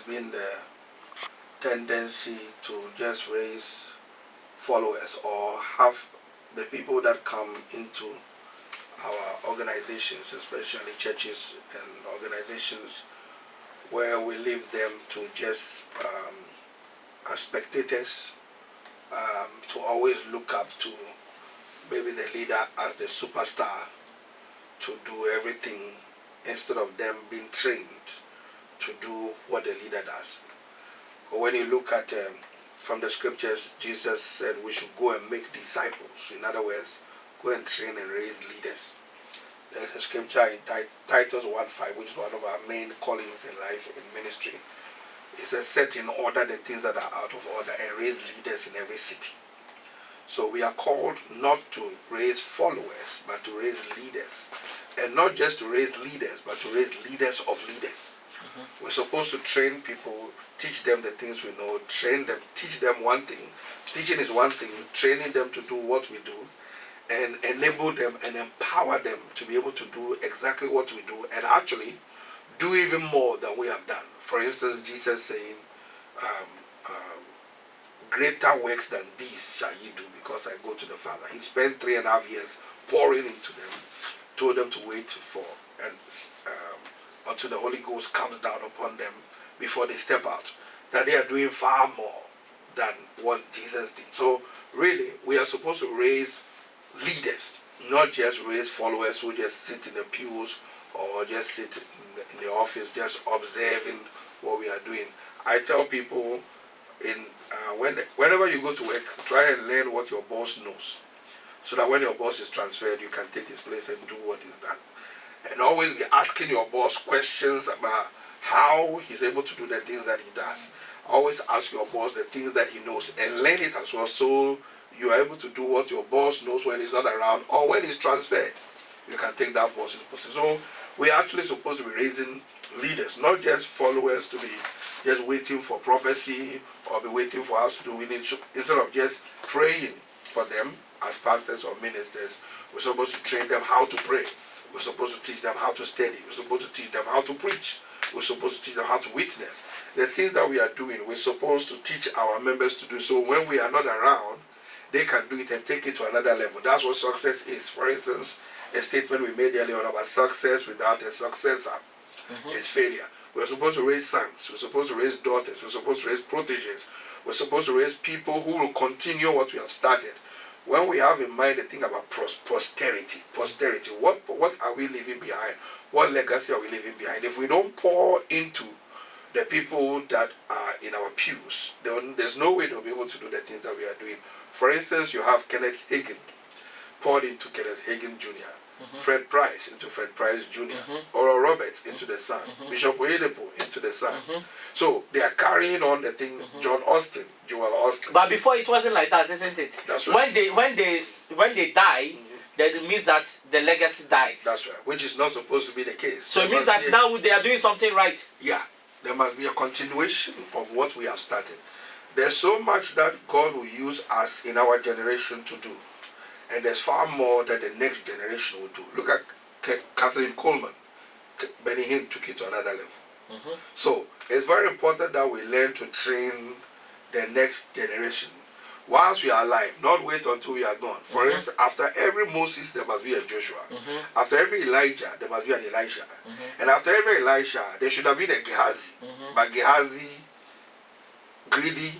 been the tendency to just raise followers or have the people that come into our organizations, especially churches and organizations, where we leave them to just as spectators, to always look up to maybe the leader as the superstar to do everything instead of them being trained to do what the leader does. But when you look at from the scriptures, Jesus said we should go and make disciples. In other words, go and train and raise leaders. There's a scripture in Titus 1:5, which is one of our main callings in life, in ministry. It says, set in order the things that are out of order and raise leaders in every city. So we are called not to raise followers, but to raise leaders. And not just to raise leaders, but to raise leaders of leaders. We're supposed to train people, teach them the things we know, train them, teach them one thing. Teaching is one thing, training them to do what we do, and enable them and empower them to be able to do exactly what we do, and actually do even more than we have done. For instance, Jesus saying, greater works than these shall ye do, because I go to the Father. He spent 3.5 years pouring into them, told them to wait for and until the Holy Ghost comes down upon them before they step out. That they are doing far more than what Jesus did. So really, we are supposed to raise leaders, not just raise followers who just sit in the pews or just sit in the office just observing what we are doing. I tell people, whenever you go to work, try and learn what your boss knows, so that when your boss is transferred, you can take his place and do what is done. And always be asking your boss questions about how he's able to do the things that he does. Always ask your boss the things that he knows and learn it as well, so you are able to do what your boss knows when he's not around, or when he's transferred, you can take that boss's position. So we're actually supposed to be raising leaders, not just followers to be just waiting for prophecy or be waiting for us to do. We need to, instead of just praying for them as pastors or ministers, we're supposed to train them how to pray. We're supposed to teach them how to study. We're supposed to teach them how to preach. We're supposed to teach them how to witness. The things that we are doing, we're supposed to teach our members to do. So when we are not around, they can do it and take it to another level. That's what success is. For instance, a statement we made earlier on about success without a successor is failure. We're supposed to raise sons. We're supposed to raise daughters. We're supposed to raise proteges. We're supposed to raise people who will continue what we have started. When we have in mind the thing about posterity, what are we leaving behind? What legacy are we leaving behind? If we don't pour into the people that are in our pews, then there's no way they'll be able to do the things that we are doing. For instance, you have Kenneth Hagin poured into Kenneth Hagin Jr., Fred Price into Fred Price Jr., Oral Roberts into the Son, Bishop Oyedepo into the Son. So they are carrying on the thing. John Austin, Joel Austin. But before it wasn't like that, isn't it? That's right. When they die, then it means that the legacy dies. That's right, which is not supposed to be the case. So it means that now they are doing something right. Yeah, there must be a continuation of what we have started. There's so much that God will use us in our generation to do. And there's far more that the next generation will do. Look at Catherine Coleman. Benny Hinn took it to another level. So it's very important that we learn to train the next generation whilst we are alive, not wait until we are gone. For instance, after every Moses, there must be a Joshua. After every Elijah, there must be an Elisha. And after every Elisha, there should have been a Gehazi. But Gehazi, greedy,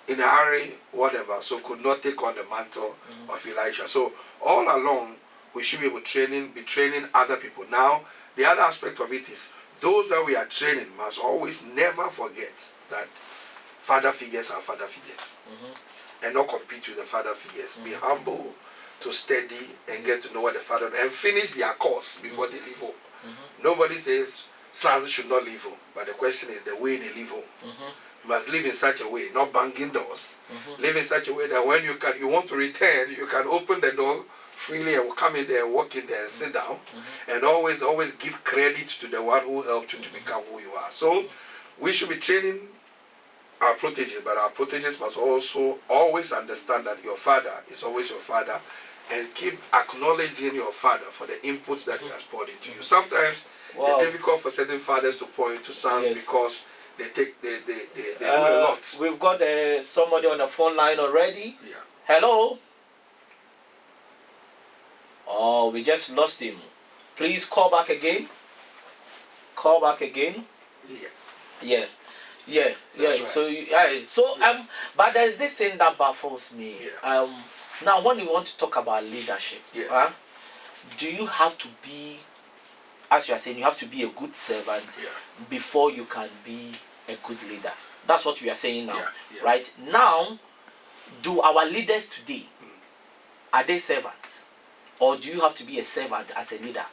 in a hurry, whatever, so could not take on the mantle of Elisha. So all along, we should be able to be training other people. Now, the other aspect of it is, those that we are training must always never forget that father figures are father figures. And not compete with the father figures. Be humble, to study, and get to know what the father, and finish their course before they leave home. Nobody says sons should not leave home, but the question is the way they leave home. You must live in such a way, not banging doors. Live in such a way that when you want to return, you can open the door freely and come in there and walk in there and sit down. And always give credit to the one who helped you to become who you are. So we should be training our proteges, but our proteges must also always understand that your father is always your father, and keep acknowledging your father for the inputs that he has poured into you. Sometimes it's difficult for certain fathers to pour into sons because they do a lot. We've got somebody on the phone line already. Yeah. Hello. Oh, we just lost him. Please call back again. Call back again. Yeah. Yeah. Right. So but there's this thing that baffles me. Yeah. Now when you want to talk about leadership, Yeah. do you have to be, as you are saying, you have to be a good servant before you can be a good leader? That's what we are saying now, right? Now, do our leaders today, are they servants? Or do you have to be a servant as a leader?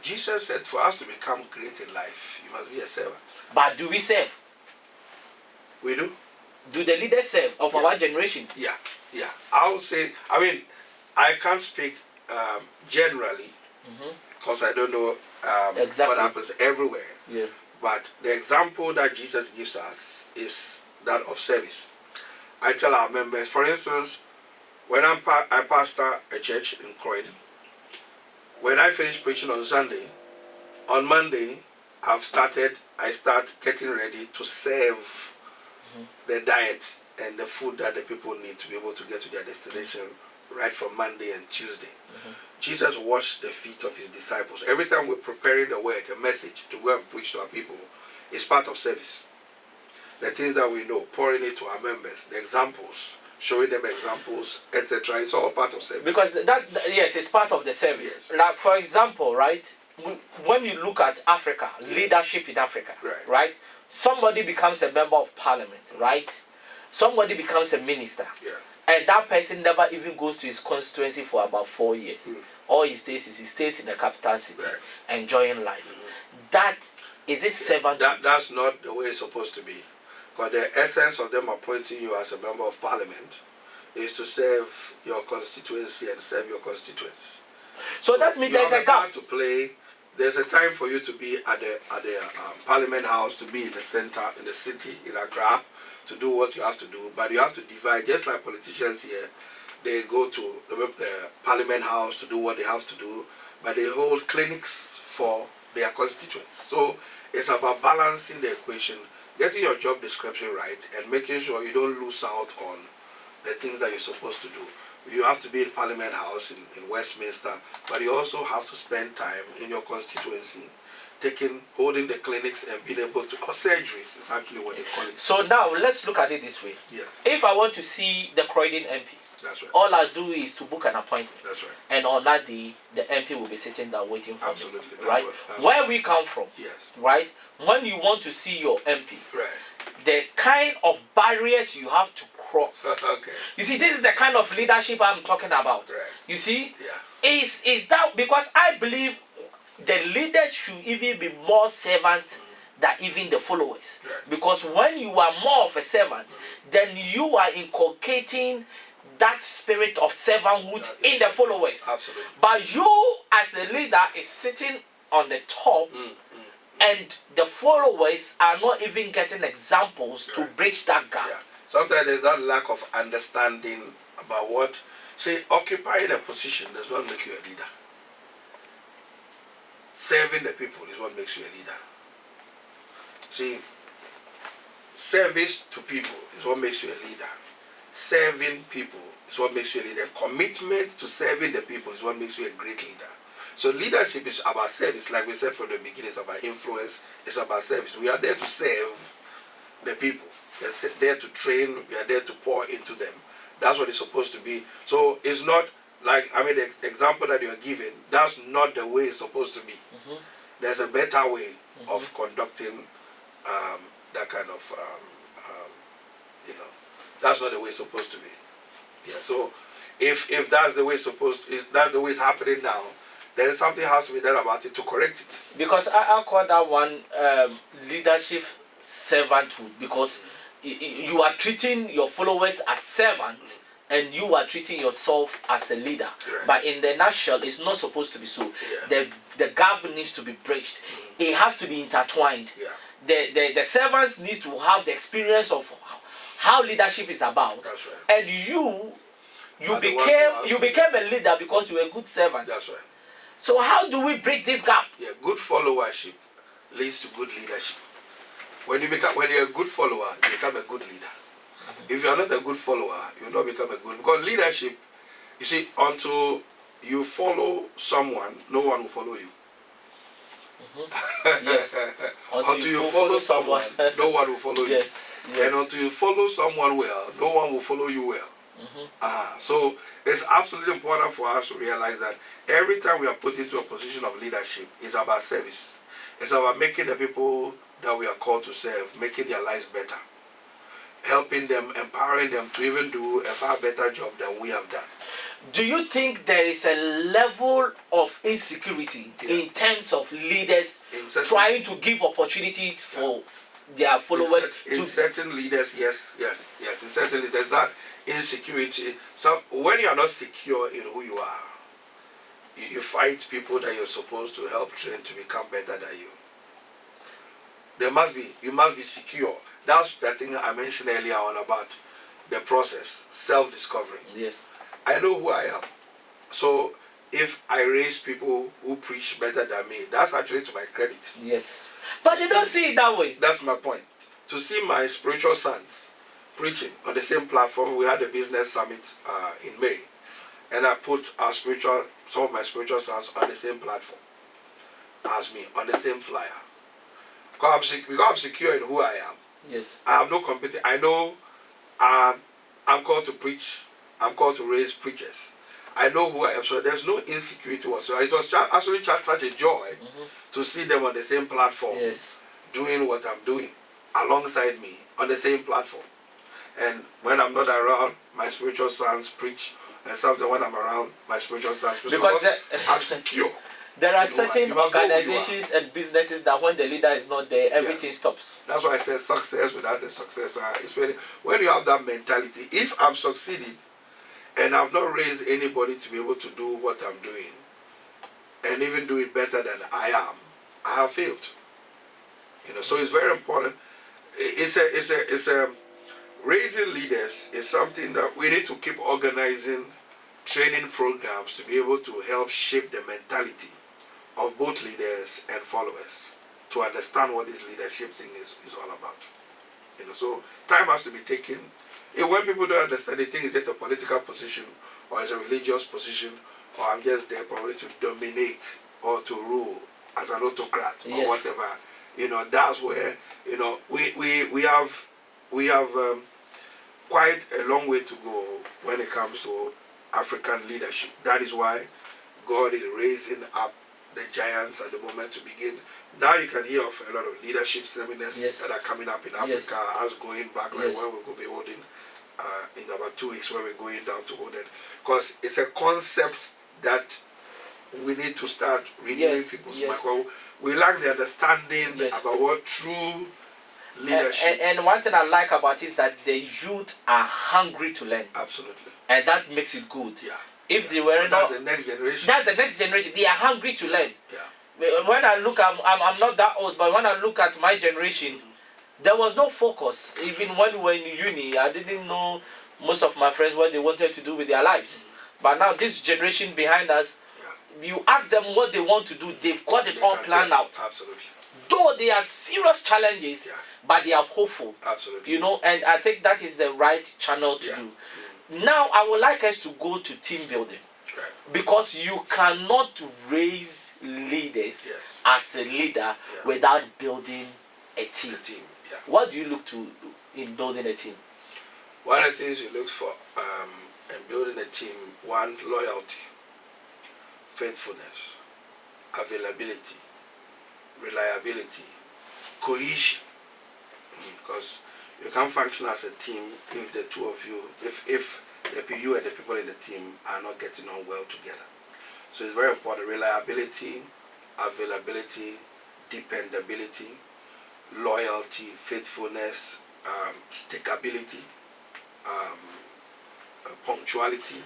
Jesus said for us to become great in life, you must be a servant. But do we serve? We do. Do the leaders serve of our generation? Yeah. I would say, I can't speak generally because I don't know exactly what happens everywhere. Yeah. But the example that Jesus gives us is that of service. I tell our members, for instance, when I pastor a church in Croydon, when I finish preaching on Sunday, on Monday, I start getting ready to serve the diet and the food that the people need to be able to get to their destination right from Monday and Tuesday. Jesus washed the feet of his disciples. Every time we're preparing the word, the message to go and preach to our people, it's part of service. The things that we know, pouring it to our members, the examples, showing them examples, etc. It's all part of service. Because yes, it's part of the service. Yes. Like for example, right? When you look at Africa, leadership in Africa, right? Somebody becomes a member of parliament, right? Somebody becomes a minister, and that person never even goes to his constituency for about 4 years. All he stays in the capital city, enjoying life. That is it servant. That's not the way it's supposed to be. Because the essence of them appointing you as a member of parliament is to serve your constituency and serve your constituents. So that means there's a gap to play. There's a time for you to be at the Parliament House, to be in the center, in the city, in Accra, to do what you have to do. But you have to divide, just like politicians here, they go to the Parliament House to do what they have to do, but they hold clinics for their constituents. So it's about balancing the equation, getting your job description right, and making sure you don't lose out on the things that you're supposed to do. You have to be in Parliament House in Westminster, but you also have to spend time in your constituency, holding the clinics and being able to, or surgeries is actually what they call it. So now let's look at it this way. Yes. If I want to see the Croydon MP, that's right, all I do is to book an appointment. That's right. And on that day, the MP will be sitting there waiting for Absolutely. me. That's right? Where we come from. Yes. Right? When you want to see your MP, right, the kind of barriers you have to cross. Okay. You see, this is the kind of leadership I'm talking about. Right. You see? Yeah. Is that because I believe the leaders should even be more servant than even the followers. Right. Because when you are more of a servant, then you are inculcating that spirit of servanthood in the followers. Absolutely. But you as a leader is sitting on the top, and the followers are not even getting examples to bridge that gap. Yeah. Sometimes there's that lack of understanding about what, say, occupying a position does not make you a leader. Serving the people is what makes you a leader. See, service to people is what makes you a leader. Serving people is what makes you a leader. Commitment to serving the people is what makes you a great leader. So leadership is about service. Like we said from the beginning, it's about influence, it's about service. We are there to serve the people. We are there to train, we are there to pour into them. That's what it's supposed to be. So it's not like, the example that you are giving, that's not the way it's supposed to be. There's a better way of conducting that kind of, that's not the way it's supposed to be. Yeah. So if that's the way it's that's the way it's happening now, then something has to be done about it to correct it. Because I call that one leadership servanthood, because you are treating your followers as servants and you are treating yourself as a leader. Right. But in the nutshell, it's not supposed to be so. Yeah. The gap needs to be bridged. It has to be intertwined. Yeah. The servants need to have the experience of how leadership is about. That's right. And you became a leader because you were a good servant. That's right. So how do we break this gap? Yeah, good followership leads to good leadership. When you're a good follower, you become a good leader. If you are not a good follower, you will not become a good. Because leadership, you see, until you follow someone, no one will follow you. Yes. Until you follow someone, no one will follow you. Yes. And until you follow someone well, no one will follow you well. So it's absolutely important for us to realize that every time we are put into a position of leadership, it's about service. It's about making the people that we are called to serve, making their lives better, helping them, empowering them to even do a far better job than we have done. Do you think there is a level of insecurity in terms of leaders trying to give opportunity for their followers? In certain leaders, yes. In certain leaders, that insecurity. So when you are not secure in who you are, you fight people that you're supposed to help train to become better than you. You must be secure. That's the thing I mentioned earlier on about the process, self-discovery. Yes. I know who I am. So if I raise people who preach better than me, that's actually to my credit. Yes. But you don't see it that way. That's my point. To see my spiritual sons preaching on the same platform, we had a business summit in May. And I put some of my spiritual sons on the same platform as me, on the same flyer. Because I'm secure in who I am. Yes. I have no competition. I know I'm called to preach. I'm called to raise preachers. I know who I am, so there's no insecurity whatsoever. It was actually such a joy to see them on the same platform, doing what I'm doing, alongside me, on the same platform. And when I'm not around, my spiritual sons preach, and sometimes when I'm around, my spiritual sons preach. Because I'm secure. There are certain organizations and businesses that when the leader is not there, everything stops. That's why I say success without a successor is failing. When you have that mentality, if I'm succeeding and I've not raised anybody to be able to do what I'm doing, and even do it better than I am, I have failed. So it's very important. It's a raising leaders is something that we need to keep organizing training programs to be able to help shape the mentality of both leaders and followers to understand what this leadership thing is all about. So time has to be taken. And when people don't understand, they think it's just a political position or it's a religious position, or I'm just there probably to dominate or to rule as an autocrat or whatever. That's where we have quite a long way to go when it comes to African leadership. That is why God is raising up the giants at the moment to begin. Now you can hear of a lot of leadership seminars that are coming up in Africa, as going back, like when we will be holding in about 2 weeks, where we're going down to hold it. Because it's a concept that we need to start renewing people's mind. We lack the understanding about what true leadership. And one thing I like about it is that the youth are hungry to learn. Absolutely. And that makes it good. Yeah. If they were that's the next generation. That's the next generation. They are hungry to learn. Yeah. When I look, I'm not that old, but when I look at my generation, there was no focus. Even when we were in uni, I didn't know most of my friends what they wanted to do with their lives. But now this generation behind us, you ask them what they want to do, they've got it all planned out. Absolutely. Though there are serious challenges, but they are hopeful. Absolutely. And I think that is the right channel to do. Now, I would like us to go to team building. Because you cannot raise leaders as a leader without building a team. What do you look to in building a team? One of the things you look for in building a team, one, loyalty, faithfulness, availability, reliability, cohesion. Because you can't function as a team if the two of you, if you and the people in the team are not getting on well together. So it's very important. Reliability, availability, dependability, loyalty, faithfulness, stickability, punctuality.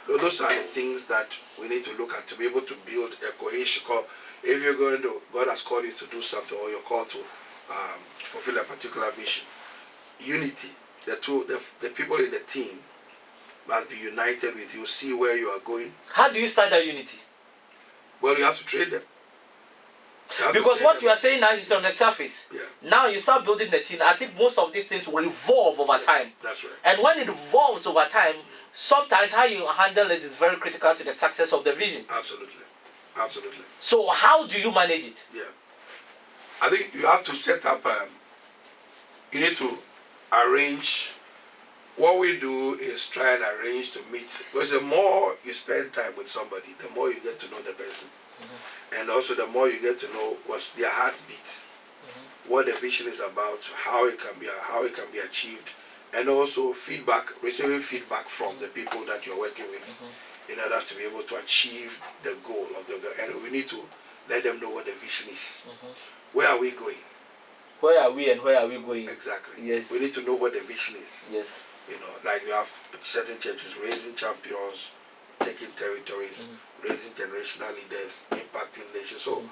Those are the things that we need to look at to be able to build a cohesion. If you're going to, God has called you to do something, or you're called to fulfill a particular vision, unity. The people in the team must be united with you, see where you are going. How do you start that unity? Well, you have to train them. Because what you are saying now is on the surface. Yeah. Now you start building the team. I think most of these things will evolve over time. That's right. And when it evolves over time, sometimes how you handle it is very critical to the success of the vision. Absolutely. Absolutely. So how do you manage it? Yeah. I think you have to set up, you need to arrange. What we do is try and arrange to meet, because the more you spend time with somebody, the more you get to know the person. And also the more you get to know what's their heartbeat, what the vision is about, how it can be achieved, and also receiving feedback from the people that you're working with, in order to be able to achieve the goal of the organization. And we need to let them know what the vision is. Where are we going? Where are we and where are we going? Exactly. Yes. We need to know what the vision is. Yes. You know, like you have certain churches raising champions, taking territories, raising generational leaders, impacting nations. So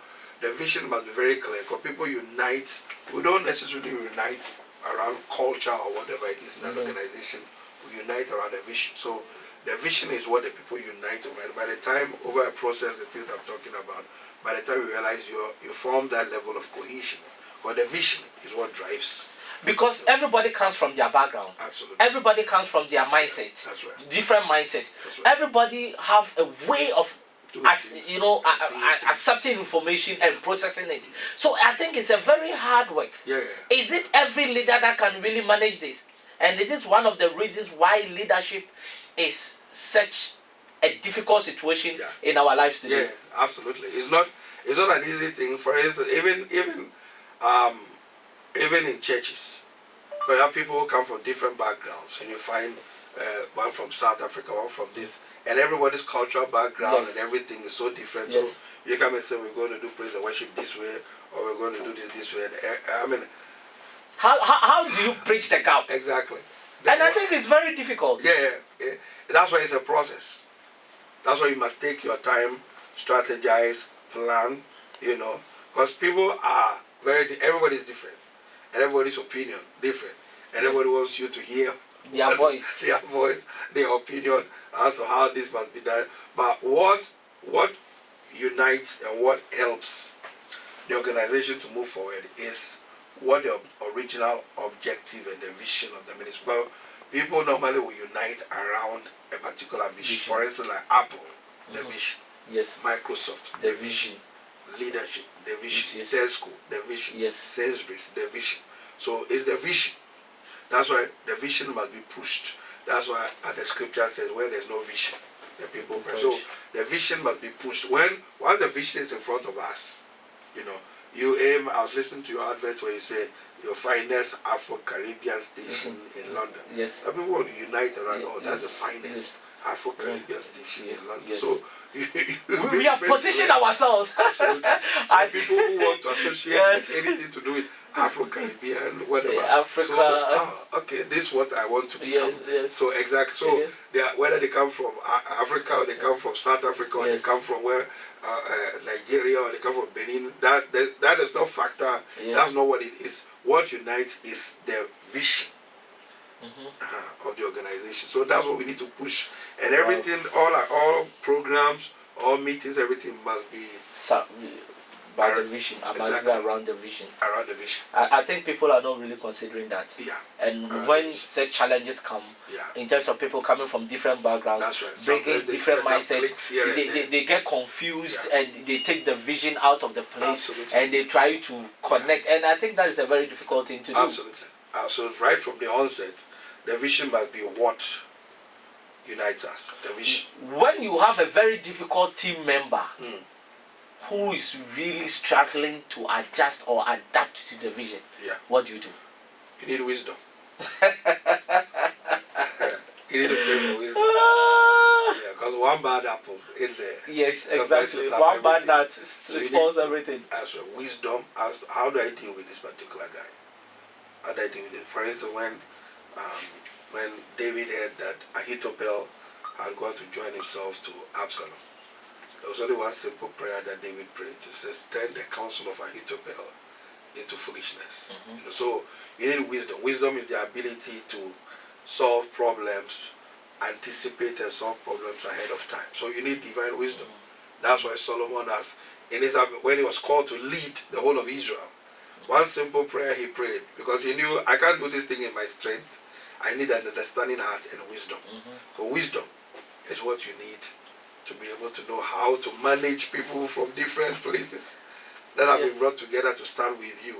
the vision must be very clear, because people unite. We don't necessarily unite around culture or whatever it is in an organization. We unite around the vision. So the vision is what the people unite around. By the time, over a process, the things I'm talking about, by the time you realize you form that level of cohesion, but the vision is what drives. Because everybody comes from their background. Absolutely. Everybody comes from their mindset. That's right. Different mindset. That's right. Everybody have a way of accepting information and processing it. So I think it's a very hard work. Yeah. Is it every leader that can really manage this? And is it one of the reasons why leadership is such a difficult situation in our lives today? Yeah, absolutely. It's not an easy thing. For instance, even in churches, you have people who come from different backgrounds, and you find one from South Africa, one from this, and everybody's cultural background and everything is so different. So you come and say, we're going to do praise and worship this way, or we're going to do this way. And, how do you bridge the gap? Exactly. And I think it's very difficult. Yeah. That's why it's a process. That's why you must take your time, strategize, plan, because people are everybody's different, and everybody's opinion different, and everybody wants you to hear their voice, their opinion as to how this must be done. But what unites and what helps the organization to move forward is what the original objective and the vision of the ministry. Well, people normally will unite around a particular vision. For instance, like Apple, the vision. Yes. Microsoft, the vision. Leadership, the vision. Yes. Tesco, the vision. Yes. Sainsbury's, the vision. So it's the vision. That's why the vision must be pushed. That's why the scripture says, where there's no vision, the people perish. So the vision must be pushed. Once the vision is in front of us, you aim. I was listening to your advert where you say your finest Afro-Caribbean station in London. Yes. People want to unite around. That's the finest Afro-Caribbean station in London. Yes. So we have positioned ourselves. Absolutely. So people who want to associate with anything to do with Afro-Caribbean, whatever. Africa. So, okay, this is what I want to become. Yes. So exactly. So whether they come from Africa, or they come from South Africa, or they come from Nigeria, or they come from Benin, that does not factor. That's not what it is. What unites is the vision of the organization. So that's what we need to push. And everything, all programs, all meetings, everything must be by the vision. Must be around the vision. Around the vision. I think people are not really considering that. Yeah. And when such challenges come, in terms of people coming from different backgrounds, bringing different mindsets, they get confused and they take the vision out of the place and they try to connect. And I think that is a very difficult thing to do. Absolutely. Right from the onset, the vision must be what unites us. The vision. When you have a very difficult team member who is really struggling to adjust or adapt to the vision, what do? You need wisdom. You need to pray for wisdom. Because one bad apple in there. Yes, exactly. One bad nut spoils everything. As well, wisdom, as how do I deal with this particular guy? How do I deal with it? For instance, when David heard that Ahithophel had gone to join himself to Absalom, there was only one simple prayer that David prayed. It says, turn the counsel of Ahithophel into foolishness. So you need wisdom. Wisdom is the ability to solve problems, anticipate and solve problems ahead of time. So you need divine wisdom. That's why Solomon has when he was called to lead the whole of Israel, one simple prayer he prayed, because he knew, I can't do this thing in my strength. I need an understanding heart and wisdom. So wisdom is what you need to be able to know how to manage people from different places that have been brought together to stand with you,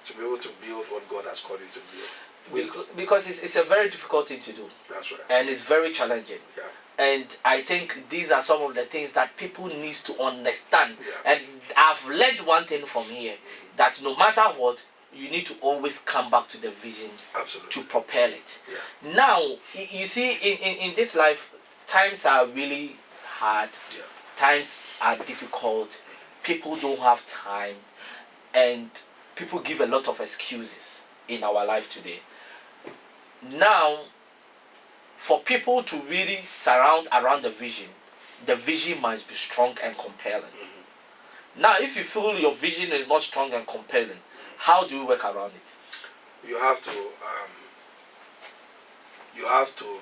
to be able to build what God has called you to build. Wisdom. Because it's a very difficult thing to do. That's right. And it's very challenging. Yeah. And I think these are some of the things that people need to understand. And I've learned one thing from here, that no matter what, you need to always come back to the vision. Absolutely. To propel it. Yeah. Now, you see, in this life, times are really hard. Yeah. Times are difficult. People don't have time. And people give a lot of excuses in our life today. Now, for people to really surround around the vision must be strong and compelling. Now, if you feel your vision is not strong and compelling, how do you work around it? You have to